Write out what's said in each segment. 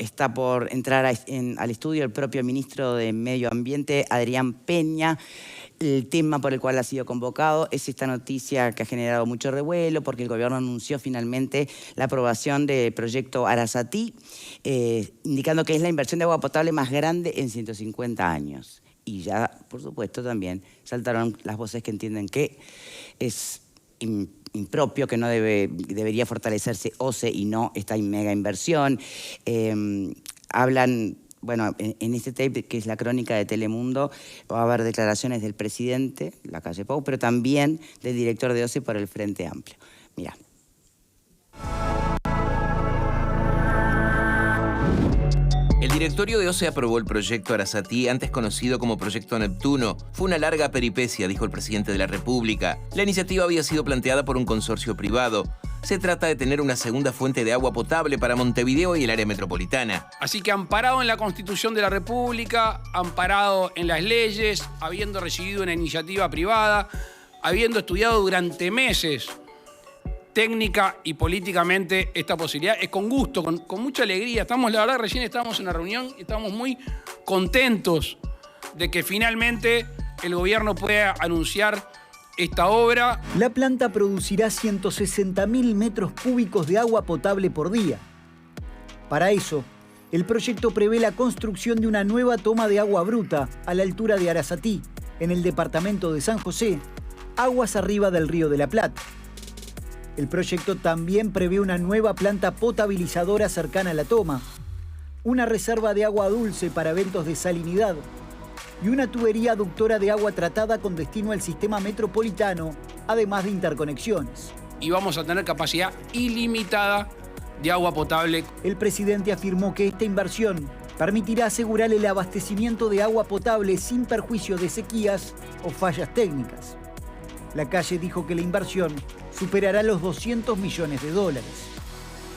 está por entrar al estudio el propio ministro de Medio Ambiente, Adrián Peña. El tema por el cual ha sido convocado es esta noticia que ha generado mucho revuelo porque el gobierno anunció finalmente la aprobación del proyecto Arasatí, indicando que es la inversión de agua potable más grande en 150 años. Y ya, por supuesto, también saltaron las voces que entienden que es impropio, que no debería fortalecerse OCE y no esta mega inversión. Hablan... Bueno, en este tape, que es la crónica de Telemundo, va a haber declaraciones del presidente, Lacalle Pou, pero también del director de OCE por el Frente Amplio. Mirá. El directorio de OCE aprobó el proyecto Arasatí, antes conocido como Proyecto Neptuno. Fue una larga peripecia, dijo el presidente de la República. La iniciativa había sido planteada por un consorcio privado. Se trata de tener una segunda fuente de agua potable para Montevideo y el área metropolitana. Así que amparado en la Constitución de la República, amparado en las leyes, habiendo recibido una iniciativa privada, habiendo estudiado durante meses técnica y políticamente esta posibilidad, es con gusto, con mucha alegría. La verdad, recién estábamos en una reunión y estamos muy contentos de que finalmente el gobierno pueda anunciar esta obra. La planta producirá 160.000 metros cúbicos de agua potable por día. Para eso, el proyecto prevé la construcción de una nueva toma de agua bruta a la altura de Arasatí, en el departamento de San José, aguas arriba del Río de la Plata. El proyecto también prevé una nueva planta potabilizadora cercana a la toma, una reserva de agua dulce para eventos de salinidad y una tubería aductora de agua tratada con destino al sistema metropolitano, además de interconexiones. Y vamos a tener capacidad ilimitada de agua potable. El presidente afirmó que esta inversión permitirá asegurar el abastecimiento de agua potable sin perjuicio de sequías o fallas técnicas. Lacalle dijo que la inversión superará los $200 millones.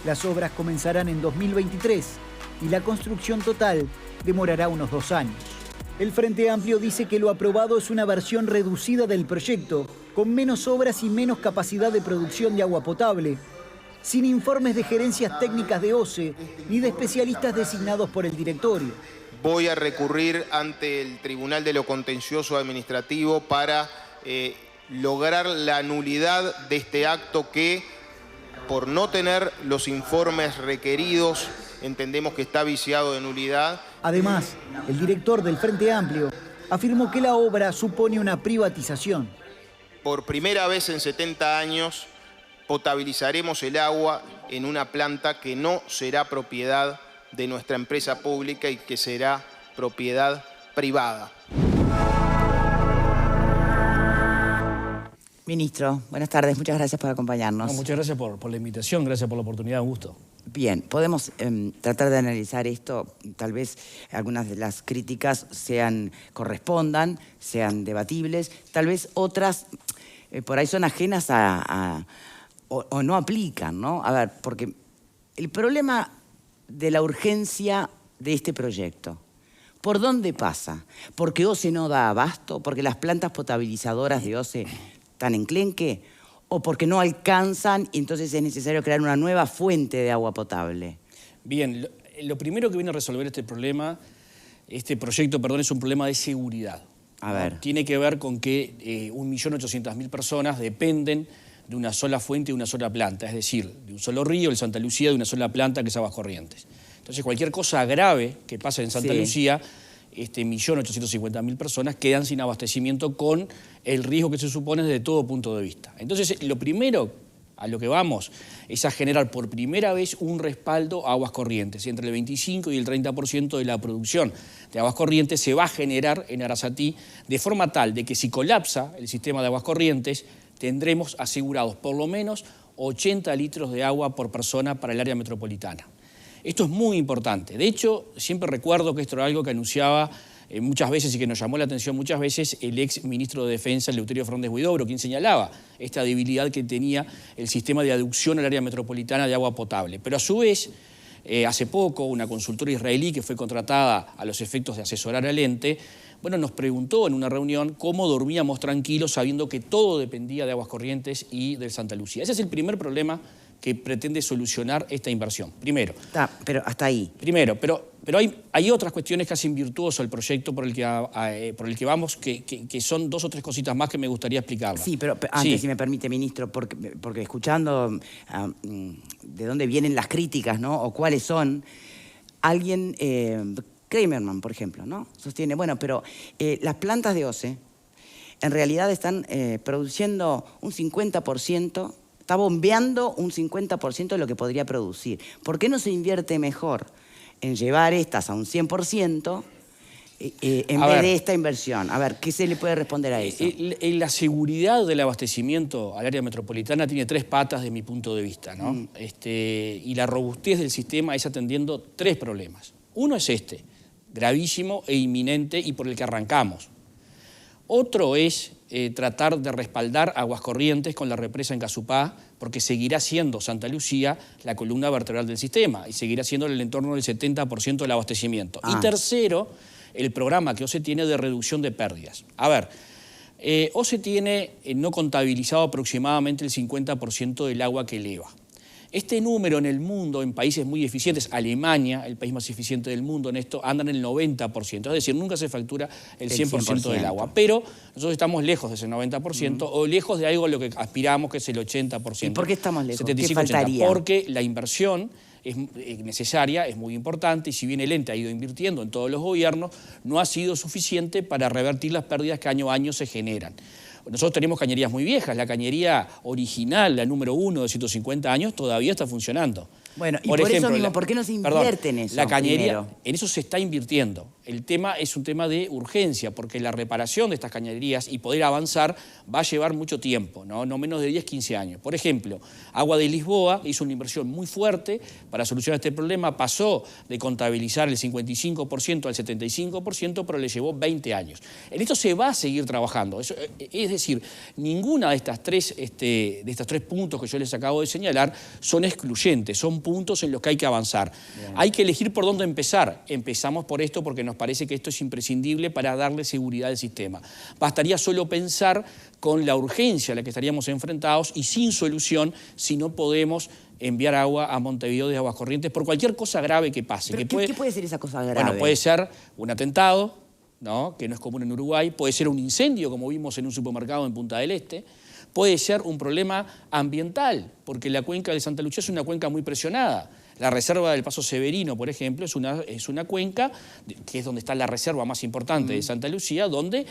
Las obras comenzarán en 2023 y la construcción total demorará unos 2 años. El Frente Amplio dice que lo aprobado es una versión reducida del proyecto, con menos obras y menos capacidad de producción de agua potable, sin informes de gerencias técnicas de OCE ni de especialistas designados por el directorio. Voy a recurrir ante el Tribunal de lo Contencioso Administrativo para lograr la nulidad de este acto que, por no tener los informes requeridos, entendemos que está viciado de nulidad. Además, el director del Frente Amplio afirmó que la obra supone una privatización. Por primera vez en 70 años potabilizaremos el agua en una planta que no será propiedad de nuestra empresa pública y que será propiedad privada. Ministro, buenas tardes, muchas gracias por acompañarnos. No, muchas gracias por la invitación, gracias por la oportunidad, un gusto. Bien, podemos tratar de analizar esto, tal vez algunas de las críticas correspondan, sean debatibles, tal vez otras por ahí son ajenas o no aplican, ¿no? A ver, porque el problema de la urgencia de este proyecto, ¿por dónde pasa? ¿Porque OCE no da abasto? ¿Porque las plantas potabilizadoras de OCE están enclenque? ¿O porque no alcanzan y entonces es necesario crear una nueva fuente de agua potable? Bien, lo primero que viene a resolver este proyecto, es un problema de seguridad. A ver. Tiene que ver con que 1.800.000 personas dependen de una sola fuente y una sola planta, es decir, de un solo río, el Santa Lucía, de una sola planta que es Aguascorrientes. Entonces, cualquier cosa grave que pase en Santa Lucía, 1.850.000 personas quedan sin abastecimiento con el riesgo que se supone desde todo punto de vista. Entonces, lo primero a lo que vamos es a generar por primera vez un respaldo a Aguas Corrientes. Entre el 25 y el 30% de la producción de Aguas Corrientes se va a generar en Arasatí de forma tal de que si colapsa el sistema de Aguas Corrientes, tendremos asegurados por lo menos 80 litros de agua por persona para el área metropolitana. Esto es muy importante. De hecho, siempre recuerdo que esto era algo que anunciaba muchas veces y que nos llamó la atención muchas veces el ex ministro de Defensa, Eleuterio Fernández Huidobro, quien señalaba esta debilidad que tenía el sistema de aducción al área metropolitana de agua potable. Pero a su vez, hace poco, una consultora israelí que fue contratada a los efectos de asesorar al ente, nos preguntó en una reunión cómo dormíamos tranquilos sabiendo que todo dependía de Aguas Corrientes y del Santa Lucía. Ese es el primer problema que pretende solucionar esta inversión. Primero. Pero hasta ahí. Primero, pero hay otras cuestiones que hacen virtuoso el proyecto por el que vamos, que son 2 o 3 cositas más que me gustaría explicarlas. Sí, pero antes, si me permite, ministro, porque escuchando de dónde vienen las críticas, ¿no? O cuáles son, alguien, Kramerman, por ejemplo, ¿no? Sostiene, bueno, pero las plantas de OCE en realidad están produciendo un 50%, está bombeando un 50% de lo que podría producir. ¿Por qué no se invierte mejor en llevar estas a un 100% en vez de esta inversión? A ver, ¿qué se le puede responder a eso? La seguridad del abastecimiento al área metropolitana tiene 3 patas de mi punto de vista, ¿no? Y la robustez del sistema es atendiendo 3 problemas. Uno es gravísimo e inminente y por el que arrancamos. Otro es tratar de respaldar Aguas Corrientes con la represa en Casupá, porque seguirá siendo Santa Lucía la columna vertebral del sistema y seguirá siendo en el entorno del 70% del abastecimiento. Y tercero, el programa que OCE tiene de reducción de pérdidas. A ver, OCE tiene no contabilizado aproximadamente el 50% del agua que eleva. Este número en el mundo, en países muy eficientes, Alemania, el país más eficiente del mundo en esto, anda en el 90%. Es decir, nunca se factura el 100% del agua. Pero nosotros estamos lejos de ese 90% o lejos de algo a lo que aspiramos, que es el 80%. ¿Y por qué estamos lejos? 75, ¿Qué faltaría? Porque la inversión es necesaria, es muy importante, y si bien el ente ha ido invirtiendo en todos los gobiernos, no ha sido suficiente para revertir las pérdidas que año a año se generan. Nosotros tenemos cañerías muy viejas, la cañería original, la número 1 de 150 años, todavía está funcionando. Bueno, y por ejemplo, eso mismo, ¿por qué no se invierte en eso? La cañería, primero? En eso se está invirtiendo. El tema es un tema de urgencia, porque la reparación de estas cañerías y poder avanzar va a llevar mucho tiempo, no menos de 10, 15 años. Por ejemplo, Agua de Lisboa hizo una inversión muy fuerte para solucionar este problema, pasó de contabilizar el 55% al 75%, pero le llevó 20 años. En esto se va a seguir trabajando. Es decir, ninguna de estas tres puntos que yo les acabo de señalar son excluyentes, son puntos en los que hay que avanzar. Bien. Hay que elegir por dónde empezar. Empezamos por esto porque nos parece que esto es imprescindible para darle seguridad al sistema. Bastaría solo pensar con la urgencia a la que estaríamos enfrentados y sin solución si no podemos enviar agua a Montevideo de Aguas Corrientes por cualquier cosa grave que pase. ¿Qué puede ser esa cosa grave? Bueno, puede ser un atentado, ¿no? Que no es común en Uruguay, puede ser un incendio, como vimos en un supermercado en Punta del Este, puede ser un problema ambiental, porque la cuenca de Santa Lucía es una cuenca muy presionada. La reserva del Paso Severino, por ejemplo, es una cuenca que es donde está la reserva más importante de Santa Lucía, donde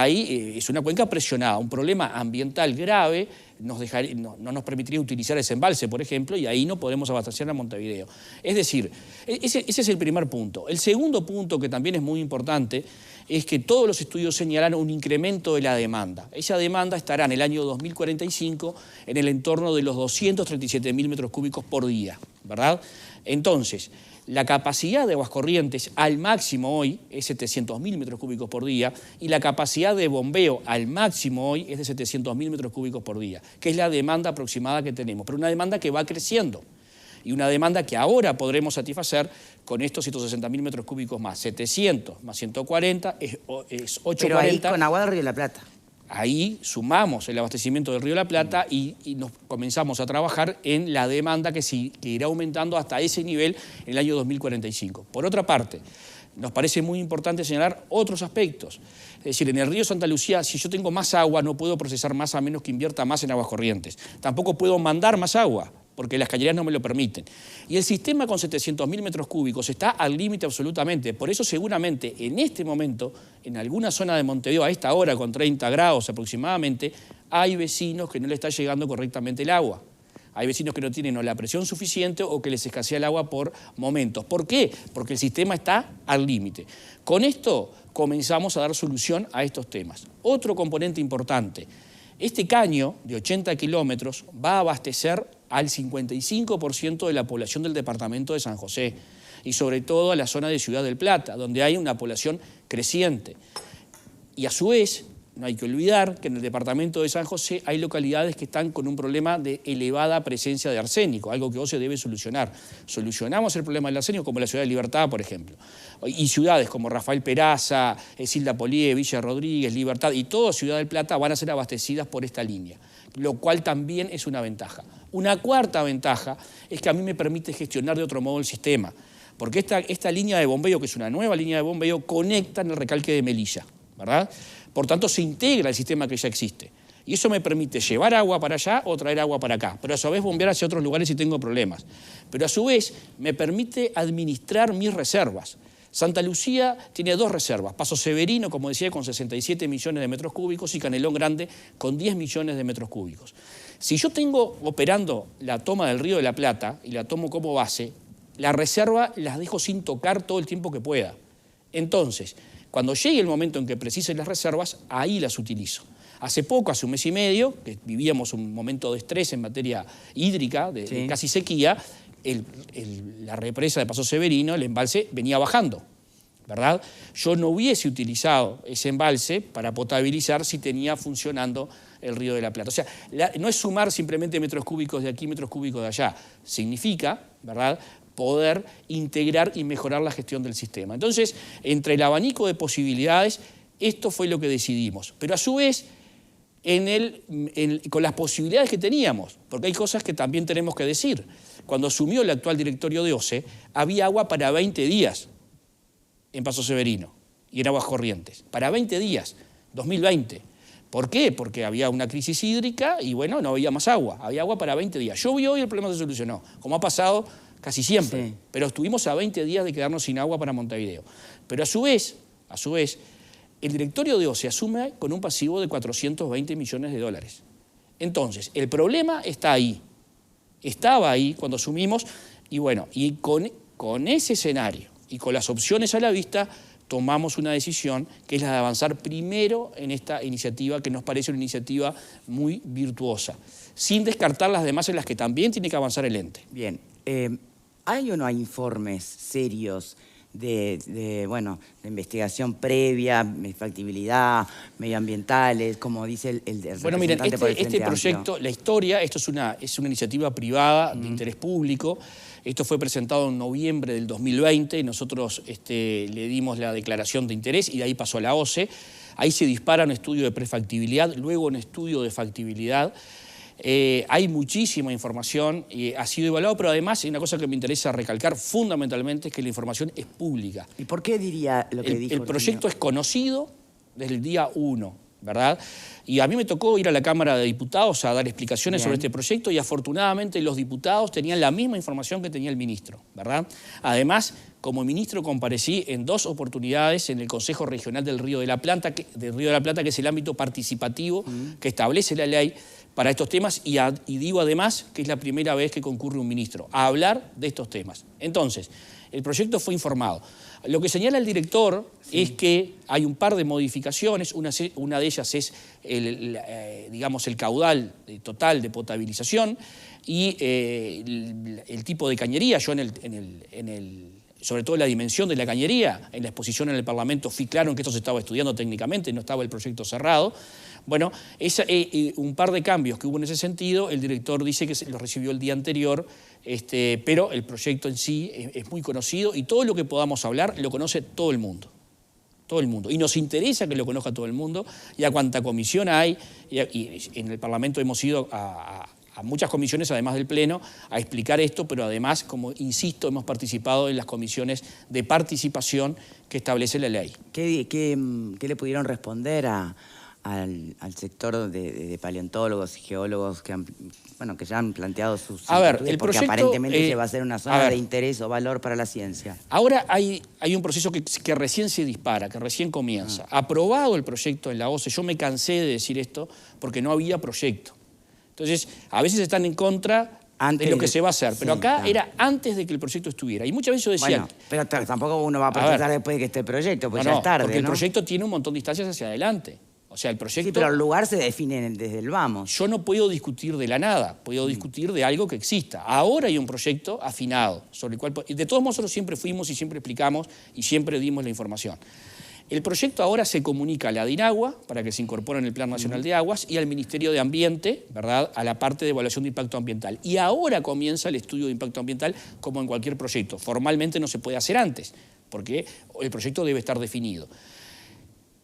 es una cuenca presionada. Un problema ambiental grave no nos permitiría utilizar ese embalse, por ejemplo, y ahí no podemos abastecer a Montevideo. Es decir, ese es el primer punto. El segundo punto, que también es muy importante, es que todos los estudios señalan un incremento de la demanda. Esa demanda estará en el año 2045 en el entorno de los 237.000 metros cúbicos por día, ¿verdad? Entonces, la capacidad de Aguas Corrientes al máximo hoy es 700.000 metros cúbicos por día y la capacidad de bombeo al máximo hoy es de 700.000 metros cúbicos por día, que es la demanda aproximada que tenemos, pero una demanda que va creciendo. Y una demanda que ahora podremos satisfacer con estos 160.000 metros cúbicos más. 700 más 140 es 840. Pero ahí con agua del Río de la Plata. Ahí sumamos el abastecimiento del Río de la Plata y nos comenzamos a trabajar en la demanda que irá aumentando hasta ese nivel en el año 2045. Por otra parte, nos parece muy importante señalar otros aspectos. Es decir, en el río Santa Lucía, si yo tengo más agua, no puedo procesar más a menos que invierta más en Aguas Corrientes. Tampoco puedo mandar más agua, porque las cañerías no me lo permiten. Y el sistema con 700.000 metros cúbicos está al límite absolutamente. Por eso seguramente en este momento, en alguna zona de Montevideo, a esta hora con 30 grados aproximadamente, hay vecinos que no le está llegando correctamente el agua. Hay vecinos que no tienen o la presión suficiente o que les escasea el agua por momentos. ¿Por qué? Porque el sistema está al límite. Con esto comenzamos a dar solución a estos temas. Otro componente importante. Este caño de 80 kilómetros va a abastecer al 55% de la población del departamento de San José y sobre todo a la zona de Ciudad del Plata, donde hay una población creciente. Y a su vez, no hay que olvidar que en el departamento de San José hay localidades que están con un problema de elevada presencia de arsénico, algo que OCE debe solucionar. Solucionamos el problema del arsénico como la ciudad de Libertad, por ejemplo. Y ciudades como Rafael Peraza, Silda Polié, Villa Rodríguez, Libertad y toda Ciudad del Plata van a ser abastecidas por esta línea, lo cual también es una ventaja. Una cuarta ventaja es que a mí me permite gestionar de otro modo el sistema, porque esta línea de bombeo, que es una nueva línea de bombeo, conecta en el recalque de Melilla, ¿verdad? Por tanto, se integra el sistema que ya existe. Y eso me permite llevar agua para allá o traer agua para acá, pero a su vez bombear hacia otros lugares si tengo problemas. Pero a su vez me permite administrar mis reservas. Santa Lucía tiene 2 reservas, Paso Severino, como decía, con 67 millones de metros cúbicos y Canelón Grande con 10 millones de metros cúbicos. Si yo tengo operando la toma del Río de la Plata y la tomo como base, la reserva las dejo sin tocar todo el tiempo que pueda. Entonces, cuando llegue el momento en que precise las reservas, ahí las utilizo. Hace poco, hace un mes y medio, que vivíamos un momento de estrés en materia hídrica, de casi sequía, la represa de Paso Severino, el embalse, venía bajando, ¿verdad? Yo no hubiese utilizado ese embalse para potabilizar si tenía funcionando el Río de la Plata. O sea, no es sumar simplemente metros cúbicos de aquí, metros cúbicos de allá. Significa, ¿verdad?, poder integrar y mejorar la gestión del sistema. Entonces, entre el abanico de posibilidades, esto fue lo que decidimos. Pero a su vez, con las posibilidades que teníamos, porque hay cosas que también tenemos que decir. Cuando asumió el actual directorio de OCE, había agua para 20 días en Paso Severino y en Aguas Corrientes. Para 20 días, 2020. ¿Por qué? Porque había una crisis hídrica y, bueno, no había más agua. Había agua para 20 días. Llovió y el problema se solucionó, como ha pasado casi siempre. Sí. Pero estuvimos a 20 días de quedarnos sin agua para Montevideo. Pero a su vez, el directorio de OCE asume con un pasivo de 420 millones de dólares. Entonces, el problema está ahí. Estaba ahí cuando asumimos y, bueno, y con ese escenario y con las opciones a la vista, tomamos una decisión que es la de avanzar primero en esta iniciativa, que nos parece una iniciativa muy virtuosa, sin descartar las demás en las que también tiene que avanzar el ente. Bien. ¿Hay o no hay informes serios de investigación previa, factibilidad, medioambientales, como dice el representante? Bueno, miren, este proyecto, Amplio. La historia, esto es una iniciativa privada de interés público. Esto fue presentado en noviembre del 2020 y nosotros le dimos la declaración de interés y de ahí pasó a la OCE. Ahí se dispara un estudio de prefactibilidad, luego un estudio de factibilidad. Hay muchísima información y ha sido evaluado, pero además hay una cosa que me interesa recalcar fundamentalmente, es que la información es pública. ¿Y por qué diría lo que dijo? El proyecto es conocido desde el día 1, ¿verdad? Y a mí me tocó ir a la Cámara de Diputados a dar explicaciones sobre este proyecto y afortunadamente los diputados tenían la misma información que tenía el ministro, ¿verdad? Además, como ministro comparecí en 2 oportunidades en el Consejo Regional del Río de la Plata, que es el ámbito participativo que establece la ley para estos temas y digo además que es la primera vez que concurre un ministro a hablar de estos temas. Entonces, el proyecto fue informado. Lo que señala el director es que hay un par de modificaciones, una de ellas es el caudal total de potabilización y el tipo de cañería. Yo sobre todo en la dimensión de la cañería, en la exposición en el Parlamento fui claro en que esto se estaba estudiando técnicamente, no estaba el proyecto cerrado. Bueno, un par de cambios que hubo en ese sentido, el director dice que los recibió el día anterior, pero el proyecto en sí es muy conocido y todo lo que podamos hablar lo conoce todo el mundo. Todo el mundo. Y nos interesa que lo conozca todo el mundo y a cuanta comisión hay, y en el Parlamento hemos ido a muchas comisiones, además del Pleno, a explicar esto, pero además, como insisto, hemos participado en las comisiones de participación que establece la ley. ¿Qué le pudieron responder al sector de paleontólogos y geólogos que ya han planteado sus inquietudes, porque aparentemente se va a ser una zona de interés o valor para la ciencia? Ahora hay un proceso que recién se dispara, que recién comienza. Aprobado el proyecto en la OCE, yo me cansé de decir esto porque no había proyecto. Entonces, a veces están en contra de lo que se va a hacer, pero acá era antes de que el proyecto estuviera. Y muchas veces yo decía... Bueno, pero tampoco uno va a protestar después de que esté el proyecto, pues ya es tarde, porque el proyecto tiene un montón de instancias hacia adelante. O sea, el proyecto... Sí, pero el lugar se define desde el vamos. Yo no puedo discutir de la nada, puedo discutir de algo que exista. Ahora hay un proyecto afinado, sobre el cual... De todos modos, nosotros siempre fuimos y siempre explicamos y siempre dimos la información. El proyecto ahora se comunica a la DINAGUA para que se incorpore en el Plan Nacional de Aguas y al Ministerio de Ambiente, ¿verdad?, a la parte de evaluación de impacto ambiental. Y ahora comienza el estudio de impacto ambiental como en cualquier proyecto. Formalmente no se puede hacer antes, porque el proyecto debe estar definido.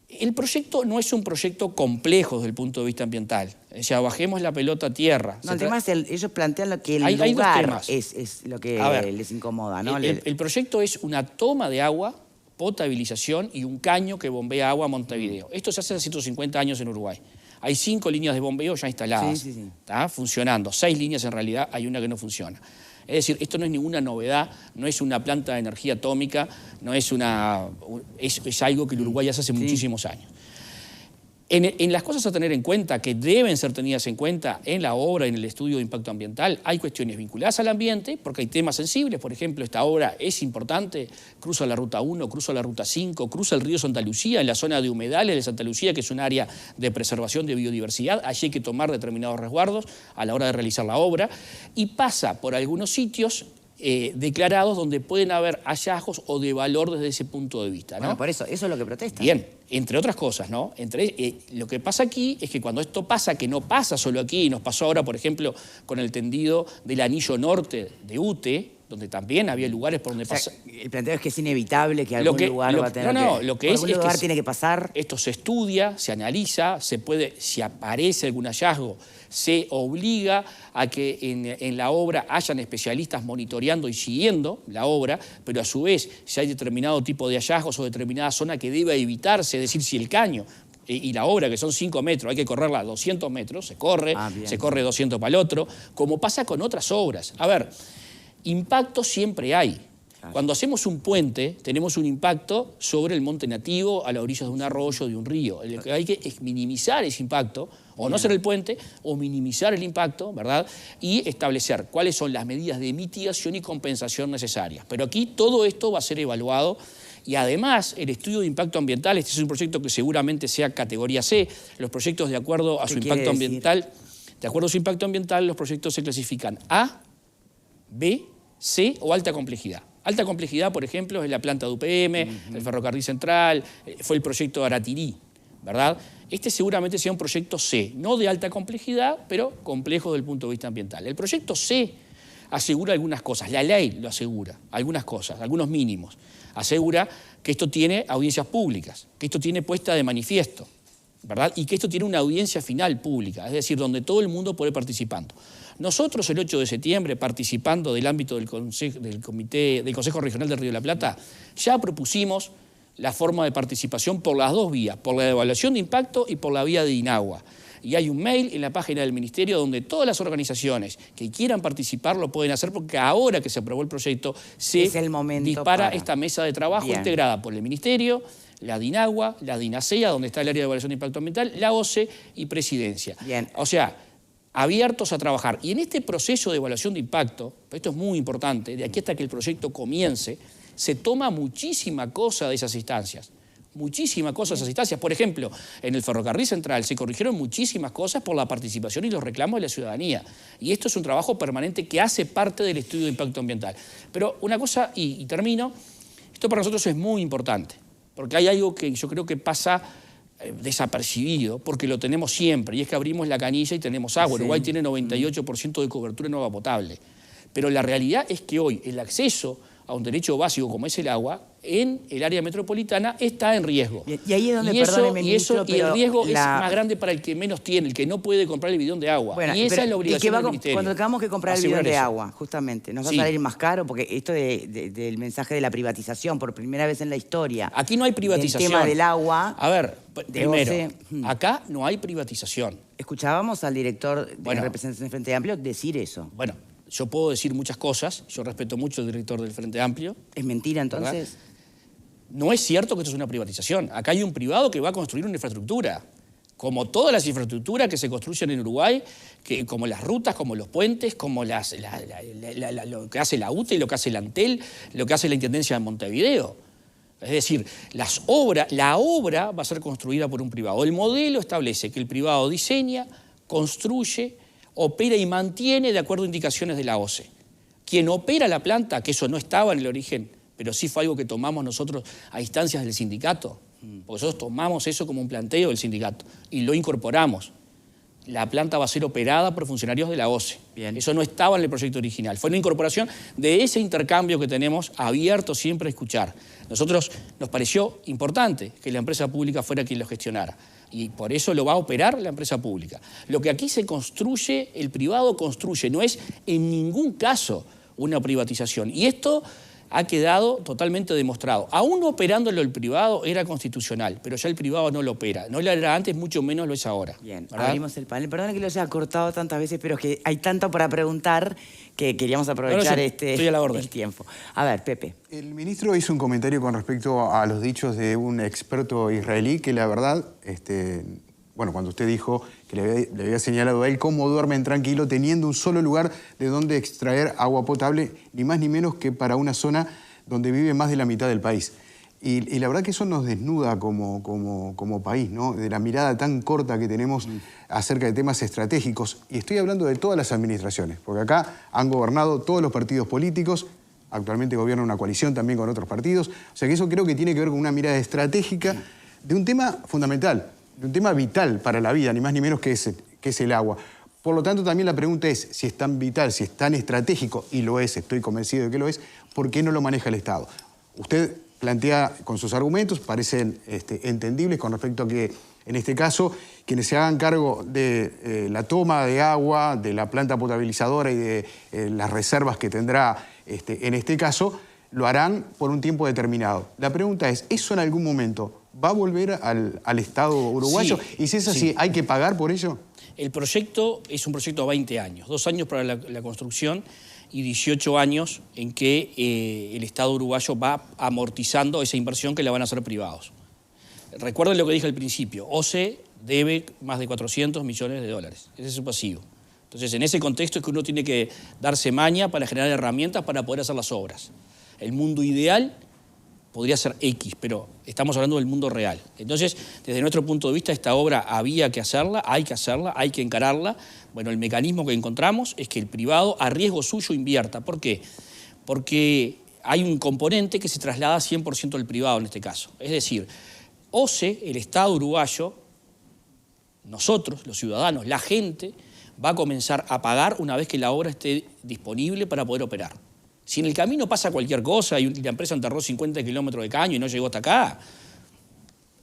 El proyecto no es un proyecto complejo desde el punto de vista ambiental. O sea, bajemos la pelota a tierra. No, el tema es ellos plantean lo que el hay dos lugar temas. es lo que les incomoda, ¿no? El proyecto es una toma de agua, potabilización y un caño que bombea agua a Montevideo. Esto se hace hace 150 años en Uruguay. Hay 5 líneas de bombeo ya instaladas, ¿tá? Funcionando. 6 líneas en realidad, hay una que no funciona. Es decir, esto no es ninguna novedad, no es una planta de energía atómica, no es es algo que el Uruguay hace muchísimos años. En las cosas a tener en cuenta, que deben ser tenidas en cuenta en la obra, en el estudio de impacto ambiental, hay cuestiones vinculadas al ambiente, porque hay temas sensibles. Por ejemplo, esta obra es importante, cruza la Ruta 1, cruza la Ruta 5, cruza el río Santa Lucía, en la zona de humedales de Santa Lucía, que es un área de preservación de biodiversidad. Allí hay que tomar determinados resguardos a la hora de realizar la obra, y pasa por algunos sitios declarados donde pueden haber hallazgos o de valor desde ese punto de vista, ¿no? Bueno, por eso es lo que protestan. Bien, entre otras cosas, ¿no? Lo que pasa aquí es que cuando esto pasa, que no pasa solo aquí, nos pasó ahora, por ejemplo, con el tendido del anillo norte de UTE, donde también había lugares por donde pasa. El planteo es que es inevitable que algún lugar va a tener algún lugar tiene que pasar. Esto se estudia, se analiza, si aparece algún hallazgo, se obliga a que en la obra hayan especialistas monitoreando y siguiendo la obra, pero a su vez, si hay determinado tipo de hallazgos o determinada zona que debe evitarse, es decir, si el caño y la obra, que son 5 metros, hay que correrla a 200 metros, se corre 200 para el otro, como pasa con otras obras. A ver, impacto siempre hay. Cuando hacemos un puente, tenemos un impacto sobre el monte nativo, a la orilla de un arroyo, de un río. Lo que hay que es minimizar ese impacto, o no hacer el puente, o minimizar el impacto, ¿verdad? Y establecer cuáles son las medidas de mitigación y compensación necesarias. Pero aquí todo esto va a ser evaluado. Y además, el estudio de impacto ambiental, este es un proyecto que seguramente sea categoría C. Los proyectos, de acuerdo a su impacto ambiental, los proyectos se clasifican A, B, C o alta complejidad. Alta complejidad, por ejemplo, es la planta de UPM, el ferrocarril central, fue el proyecto de Aratirí, ¿verdad? Este seguramente sea un proyecto C, no de alta complejidad, pero complejo desde el punto de vista ambiental. El proyecto C asegura algunas cosas, la ley lo asegura, algunas cosas, algunos mínimos. Asegura que esto tiene audiencias públicas, que esto tiene puesta de manifiesto, ¿verdad? Y que esto tiene una audiencia final pública, es decir, donde todo el mundo puede participando. Nosotros el 8 de septiembre, participando del ámbito del Consejo Regional del Río de la Plata, ya propusimos la forma de participación por las dos vías, por la evaluación de impacto y por la vía de DINAGUA. Y hay un mail en la página del Ministerio donde todas las organizaciones que quieran participar lo pueden hacer, porque ahora que se aprobó el proyecto se dispara esta mesa de trabajo integrada por el Ministerio, la DINAGUA, la DINASEA, donde está el área de evaluación de impacto ambiental, la OCE y Presidencia. O sea, abiertos a trabajar. Y en este proceso de evaluación de impacto, esto es muy importante, de aquí hasta que el proyecto comience, se toma muchísima cosa de esas instancias. Muchísimas cosas de esas instancias. Por ejemplo, en el ferrocarril central se corrigieron muchísimas cosas por la participación y los reclamos de la ciudadanía. Y esto es un trabajo permanente que hace parte del estudio de impacto ambiental. Pero una cosa, y termino, esto para nosotros es muy importante, porque hay algo que yo creo que pasa desapercibido, porque lo tenemos siempre, y es que abrimos la canilla y tenemos agua. Uruguay tiene 98% de cobertura en agua potable. Pero la realidad es que hoy el acceso a un derecho básico como es el agua, en el área metropolitana está en riesgo. Y ahí es donde, perdóneme, ministro, y el riesgo es más grande para el que menos tiene, el que no puede comprar el bidón de agua. Bueno, y esa es la obligación del Ministerio. Cuando tengamos que comprar el bidón de agua, justamente, nos va a salir más caro, porque esto del mensaje de la privatización, por primera vez en la historia. Aquí no hay privatización. El tema del agua. A ver, primero, acá no hay privatización. Escuchábamos al director de representación del Frente Amplio decir eso. Bueno, yo puedo decir muchas cosas, yo respeto mucho al director del Frente Amplio. ¿Es mentira entonces? ¿Verdad? No es cierto que esto es una privatización. Acá hay un privado que va a construir una infraestructura. Como todas las infraestructuras que se construyen en Uruguay, como las rutas, como los puentes, como lo que hace la UTE, lo que hace la ANTEL, lo que hace la Intendencia de Montevideo. Es decir, la obra va a ser construida por un privado. El modelo establece que el privado diseña, construye, opera y mantiene de acuerdo a indicaciones de la OCE. Quien opera la planta, que eso no estaba en el origen, pero sí fue algo que tomamos nosotros a instancias del sindicato, Porque nosotros tomamos eso como un planteo del sindicato y lo incorporamos. La planta va a ser operada por funcionarios de la OCE. Bien. Eso no estaba en el proyecto original. Fue una incorporación de ese intercambio que tenemos abierto siempre a escuchar. Nosotros nos pareció importante que la empresa pública fuera quien lo gestionara. Y por eso lo va a operar la empresa pública. Lo que aquí se construye, el privado construye, no es en ningún caso una privatización. Y esto ha quedado totalmente demostrado. Aún operándolo el privado era constitucional, pero ya el privado no lo opera. No lo era antes, mucho menos lo es ahora. Bien, ¿verdad? abrimos el panel. Perdón que lo haya cortado tantas veces, pero es que hay tanto para preguntar que queríamos aprovechar estoy a la orden. el tiempo. A ver, Pepe. El ministro hizo un comentario con respecto a los dichos de un experto israelí que la verdad, bueno, cuando usted dijo que le había señalado a él cómo duermen tranquilo teniendo un solo lugar de donde extraer agua potable, ni más ni menos que para una zona donde vive más de la mitad del país. Y la verdad que eso nos desnuda como país, ¿no? De la mirada tan corta que tenemos acerca de temas estratégicos. Y estoy hablando de todas las administraciones, porque acá han gobernado todos los partidos políticos, actualmente gobierna una coalición también con otros partidos. O sea que eso creo que tiene que ver con una mirada estratégica de un tema fundamental, de un tema vital para la vida, ni más ni menos que es el agua. Por lo tanto, también la pregunta es, si es tan vital, si es tan estratégico, y lo es, estoy convencido de que lo es, ¿por qué no lo maneja el Estado? Usted plantea con sus argumentos, parecen entendibles con respecto a que, en este caso, quienes se hagan cargo de la toma de agua, de la planta potabilizadora y de las reservas que tendrá en este caso, lo harán por un tiempo determinado. La pregunta es, ¿eso en algún momento va a volver al Estado uruguayo? Sí, y si es así, ¿hay que pagar por ello? El proyecto es un proyecto a 20 años, 2 años para la construcción y 18 años en que el Estado uruguayo va amortizando esa inversión que la van a hacer privados. Recuerden lo que dije al principio, OCE debe más de 400 millones de dólares, ese es su pasivo. Entonces, en ese contexto es que uno tiene que darse maña para generar herramientas para poder hacer las obras. El mundo ideal podría ser X, pero estamos hablando del mundo real. Entonces, desde nuestro punto de vista, esta obra había que hacerla, hay que encararla. Bueno, el mecanismo que encontramos es que el privado, a riesgo suyo, invierta. ¿Por qué? Porque hay un componente que se traslada 100% al privado en este caso. Es decir, OCE, el Estado uruguayo, nosotros, los ciudadanos, la gente, va a comenzar a pagar una vez que la obra esté disponible para poder operar. Si en el camino pasa cualquier cosa y la empresa enterró 50 kilómetros de caño y no llegó hasta acá,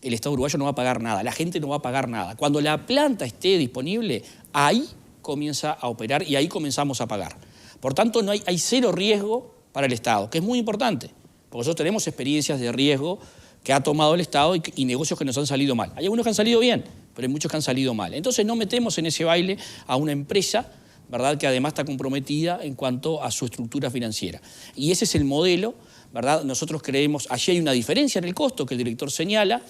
el Estado uruguayo no va a pagar nada, la gente no va a pagar nada. Cuando la planta esté disponible, ahí comienza a operar y ahí comenzamos a pagar. Por tanto, hay cero riesgo para el Estado, que es muy importante, porque nosotros tenemos experiencias de riesgo que ha tomado el Estado y negocios que nos han salido mal. Hay algunos que han salido bien, pero hay muchos que han salido mal. Entonces no metemos en ese baile a una empresa, ¿verdad?, que además está comprometida en cuanto a su estructura financiera. Y ese es el modelo, ¿verdad? Nosotros creemos, allí hay una diferencia en el costo que el director señala,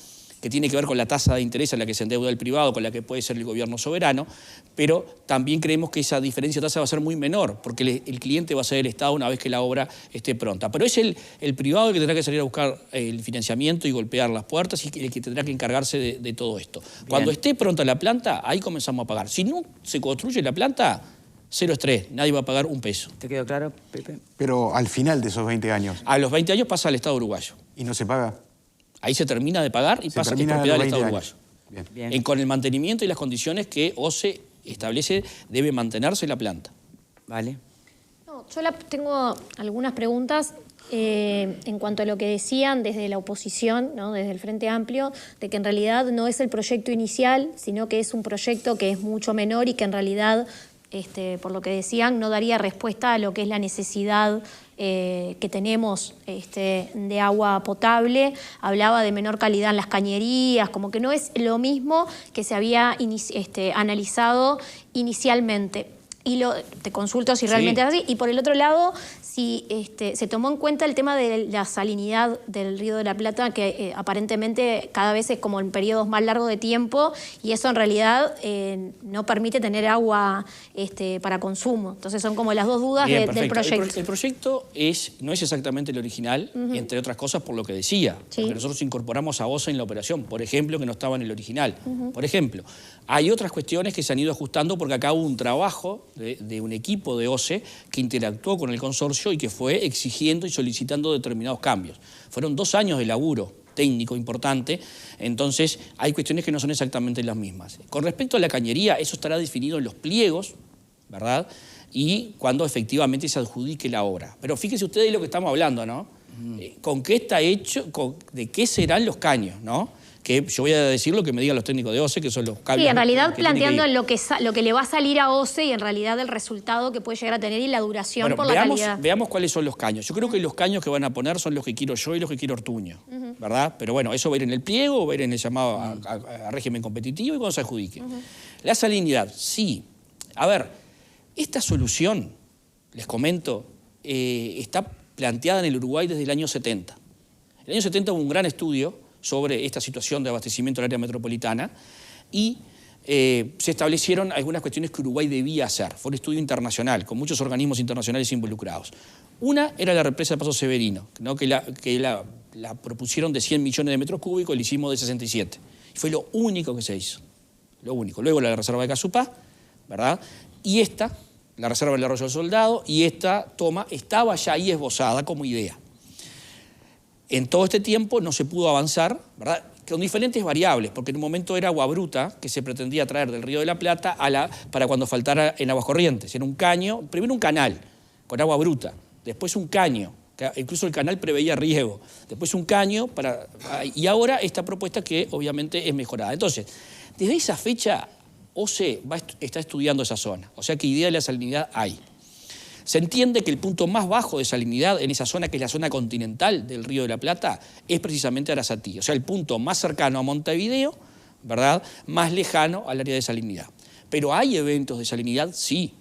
que tiene que ver con la tasa de interés a la que se endeuda el privado, con la que puede ser el gobierno soberano, pero también creemos que esa diferencia de tasa va a ser muy menor, porque el cliente va a ser el Estado una vez que la obra esté pronta. Pero es el privado el que tendrá que salir a buscar el financiamiento y golpear las puertas y el que tendrá que encargarse de todo esto. Bien. Cuando esté pronta la planta, ahí comenzamos a pagar. Si no se construye la planta, cero estrés, nadie va a pagar un peso. ¿Te quedó claro, Pepe? Pero al final de esos 20 años. A los 20 años pasa al Estado uruguayo. ¿Y no se paga? Ahí se termina de pagar y pasa a propiedad del Estado uruguayo. Bien. Con el mantenimiento y las condiciones que OCE establece, debe mantenerse la planta. Vale. No, yo tengo algunas preguntas en cuanto a lo que decían desde la oposición, ¿no?, desde el Frente Amplio, de que en realidad no es el proyecto inicial, sino que es un proyecto que es mucho menor y que en realidad, por lo que decían, no daría respuesta a lo que es la necesidad que tenemos de agua potable. Hablaba de menor calidad en las cañerías, como que no es lo mismo que se había analizado inicialmente. Y te consulto si realmente es así. Y por el otro lado, si se tomó en cuenta el tema de la salinidad del Río de la Plata, que aparentemente cada vez es como en periodos más largos de tiempo, y eso en realidad no permite tener agua para consumo. Entonces son como las dos dudas del proyecto. El proyecto no es exactamente el original, entre otras cosas por lo que decía. Sí. Porque nosotros incorporamos a OCE en la operación, por ejemplo, que no estaba en el original. Por ejemplo, hay otras cuestiones que se han ido ajustando porque acá hubo un trabajo de un equipo de OCE que interactuó con el consorcio y que fue exigiendo y solicitando determinados cambios. Fueron 2 años de laburo técnico importante, entonces hay cuestiones que no son exactamente las mismas. Con respecto a la cañería, eso estará definido en los pliegos, ¿verdad? Y cuando efectivamente se adjudique la obra. Pero fíjense ustedes lo que estamos hablando, ¿no? ¿Con qué está hecho? ¿De qué serán los caños, no? Que yo voy a decir lo que me digan los técnicos de OCE, que son los cables. Sí, en realidad planteando lo que le va a salir a OCE y en realidad el resultado que puede llegar a tener y la duración bueno, por la calidad. Veamos cuáles son los caños. Yo creo que los caños que van a poner son los que quiero yo y los que quiero Ortuño, ¿verdad? Pero bueno, eso va a ir en el pliego, va a ir en el llamado a régimen competitivo y cuando se adjudique. La salinidad, sí. A ver, esta solución, les comento, está planteada en el Uruguay desde el año 70. En el año 70 hubo un gran estudio sobre esta situación de abastecimiento del área metropolitana y se establecieron algunas cuestiones que Uruguay debía hacer. Fue un estudio internacional, con muchos organismos internacionales involucrados. Una era la represa de Paso Severino, ¿no? que la propusieron de 100 millones de metros cúbicos, la hicimos de 67. Y fue lo único que se hizo, lo único. Luego la reserva de Casupá, ¿verdad? Y esta, la reserva del Arroyo del Soldado, y esta toma estaba ya ahí esbozada como idea. En todo este tiempo no se pudo avanzar, ¿verdad? Con diferentes variables, porque en un momento era agua bruta que se pretendía traer del Río de la Plata para cuando faltara en aguas corrientes. Era un caño, primero un canal con agua bruta, después un caño, que incluso el canal preveía riego, después un caño y ahora esta propuesta que obviamente es mejorada. Entonces, desde esa fecha OCE está estudiando esa zona, o sea que idea de la salinidad hay. Se entiende que el punto más bajo de salinidad en esa zona, que es la zona continental del Río de la Plata, es precisamente Arasatí. O sea, el punto más cercano a Montevideo, ¿verdad? Más lejano al área de salinidad. Pero hay eventos de salinidad, sí.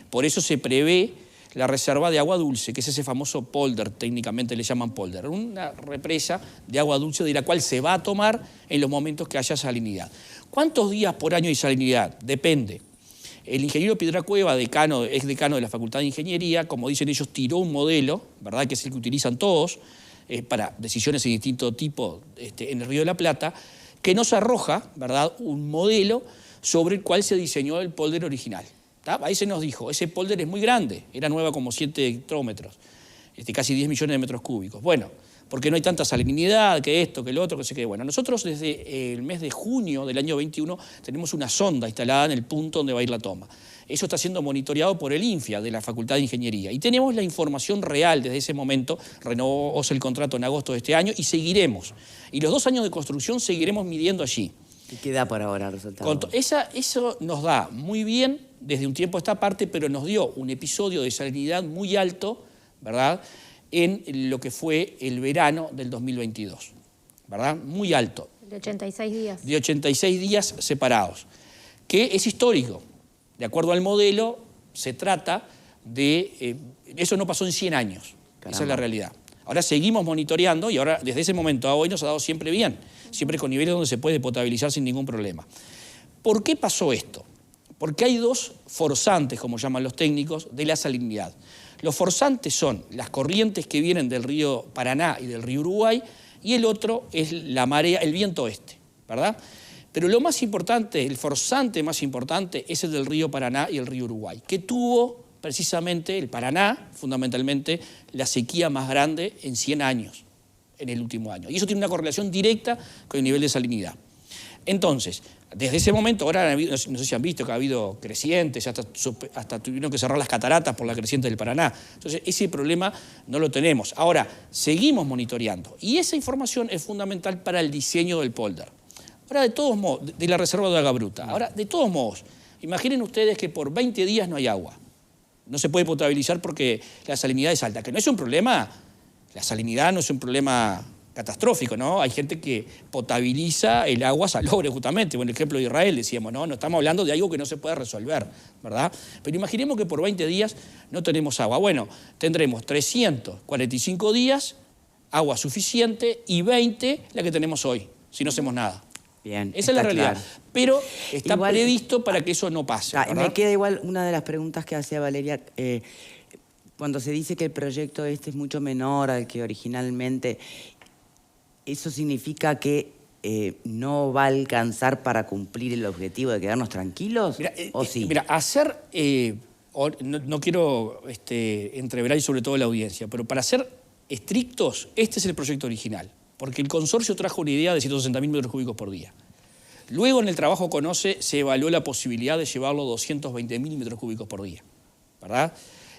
Por eso se prevé la reserva de agua dulce, que es ese famoso polder, técnicamente le llaman polder. Una represa de agua dulce de la cual se va a tomar en los momentos que haya salinidad. ¿Cuántos días por año hay salinidad? Depende. El ingeniero Piedra Cueva, ex decano de la Facultad de Ingeniería, como dicen ellos, tiró un modelo, ¿verdad?, que es el que utilizan todos para decisiones de distinto tipo en el Río de la Plata, que nos arroja, ¿verdad?, un modelo sobre el cual se diseñó el polder original. Ahí se nos dijo, ese polder es muy grande, era nueva como 7 hectómetros, casi 10 millones de metros cúbicos. Bueno, porque no hay tanta salinidad, que esto, que lo otro, que sé qué. Bueno, nosotros desde el mes de junio del año 21 tenemos una sonda instalada en el punto donde va a ir la toma. Eso está siendo monitoreado por el INFIA de la Facultad de Ingeniería. Y tenemos la información real desde ese momento, renovó OCE el contrato en agosto de este año y seguiremos. Y los 2 años de construcción seguiremos midiendo allí. ¿Y qué da por ahora el resultado? Eso nos da muy bien desde un tiempo a esta parte, pero nos dio un episodio de salinidad muy alto, ¿verdad?, en lo que fue el verano del 2022, ¿verdad? Muy alto. De 86 días. De 86 días separados, que es histórico. De acuerdo al modelo, se trata de... eso no pasó en 100 años. Caramba. Esa es la realidad. Ahora seguimos monitoreando y ahora, desde ese momento a hoy, nos ha dado siempre bien. Siempre con niveles donde se puede potabilizar sin ningún problema. ¿Por qué pasó esto? Porque hay 2 forzantes, como llaman los técnicos, de la salinidad. Los forzantes son las corrientes que vienen del río Paraná y del río Uruguay, y el otro es la marea, el viento oeste, ¿verdad? Pero lo más importante, el forzante más importante, es el del río Paraná y el río Uruguay, que tuvo precisamente el Paraná, fundamentalmente, la sequía más grande en 100 años, en el último año. Y eso tiene una correlación directa con el nivel de salinidad. Entonces, desde ese momento, ahora no sé si han visto que ha habido crecientes, hasta tuvieron que cerrar las cataratas por la creciente del Paraná. Entonces, ese problema no lo tenemos. Ahora, seguimos monitoreando. Y esa información es fundamental para el diseño del polder. Ahora, de todos modos, de la reserva de agua bruta. Ahora, de todos modos, imaginen ustedes que por 20 días no hay agua. No se puede potabilizar porque la salinidad es alta. Que no es un problema, la salinidad no es un problema catastrófico, ¿no? Hay gente que potabiliza el agua salobre, justamente. Bueno, el ejemplo de Israel, decíamos, no estamos hablando de algo que no se puede resolver, ¿verdad? Pero imaginemos que por 20 días no tenemos agua. Bueno, tendremos 345 días, agua suficiente, y 20 la que tenemos hoy, si no hacemos nada. Bien, esa es la realidad. Claro. Pero está previsto para que eso no pase, ¿verdad? Me queda igual una de las preguntas que hacía Valeria. Cuando se dice que el proyecto es mucho menor al que originalmente... ¿Eso significa que no va a alcanzar para cumplir el objetivo de quedarnos tranquilos? ¿O sí? Mira, no quiero entreverar y sobre todo la audiencia, pero para ser estrictos, este es el proyecto original. porque el consorcio trajo una idea de 160.000 metros cúbicos por día. Luego en el trabajo con OCE se evaluó la posibilidad de llevarlo a 220.000 metros cúbicos por día, ¿verdad?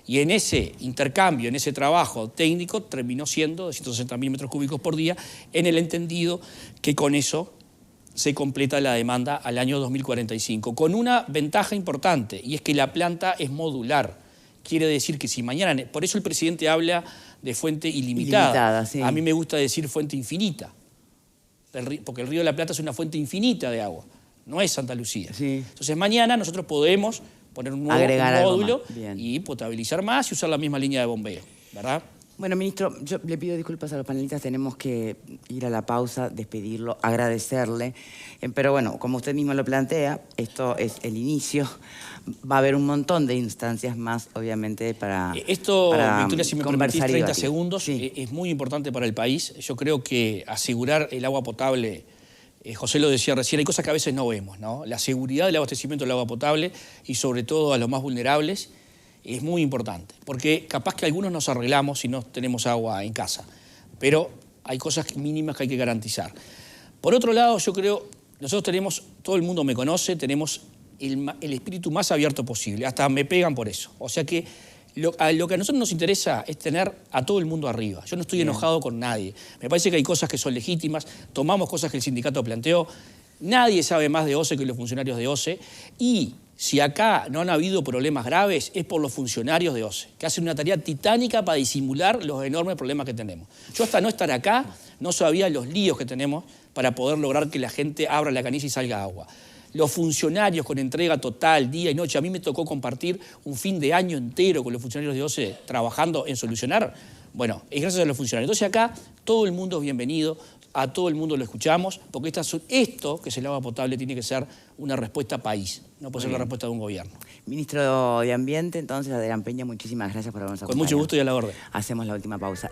Y en ese intercambio, en ese trabajo técnico, terminó siendo de 160.000 metros cúbicos por día, en el entendido que con eso se completa la demanda al año 2045, con una ventaja importante, y es que la planta es modular. Quiere decir que si mañana... Por eso el presidente habla de fuente ilimitada. Sí. A mí me gusta decir fuente infinita, porque el Río de la Plata es una fuente infinita de agua, no es Santa Lucía. Sí. Entonces mañana nosotros podemos poner un nuevo módulo y potabilizar más y usar la misma línea de bombeo, ¿verdad? Bueno, ministro, yo le pido disculpas a los panelistas, tenemos que ir a la pausa, despedirlo, agradecerle. Pero bueno, como usted mismo lo plantea, esto es el inicio. Va a haber un montón de instancias más, obviamente, para Victoria, si me permitís 30 segundos, sí. Es muy importante para el país. Yo creo que asegurar el agua potable, José lo decía recién, hay cosas que a veces no vemos, ¿no? La seguridad del abastecimiento del agua potable y sobre todo a los más vulnerables es muy importante, porque capaz que algunos nos arreglamos si no tenemos agua en casa, pero hay cosas mínimas que hay que garantizar. Por otro lado, yo creo, nosotros tenemos, todo el mundo me conoce, tenemos el espíritu más abierto posible, hasta me pegan por eso. O sea que lo que a nosotros nos interesa es tener a todo el mundo arriba. Yo no estoy enojado con nadie. Me parece que hay cosas que son legítimas, tomamos cosas que el sindicato planteó, nadie sabe más de OCE que los funcionarios de OCE, y si acá no han habido problemas graves es por los funcionarios de OCE, que hacen una tarea titánica para disimular los enormes problemas que tenemos. Yo hasta no estar acá no sabía los líos que tenemos para poder lograr que la gente abra la canilla y salga agua. Los funcionarios con entrega total, día y noche. A mí me tocó compartir un fin de año entero con los funcionarios de OCE trabajando en solucionar. Bueno, es gracias a los funcionarios. Entonces acá todo el mundo es bienvenido, a todo el mundo lo escuchamos, porque esto, que es el agua potable, tiene que ser una respuesta país, no puede ser la respuesta de un gobierno. Ministro de Ambiente, entonces, Adrián Peña, muchísimas gracias por habernos acompañado. Con mucho gusto y a la orden. Hacemos la última pausa.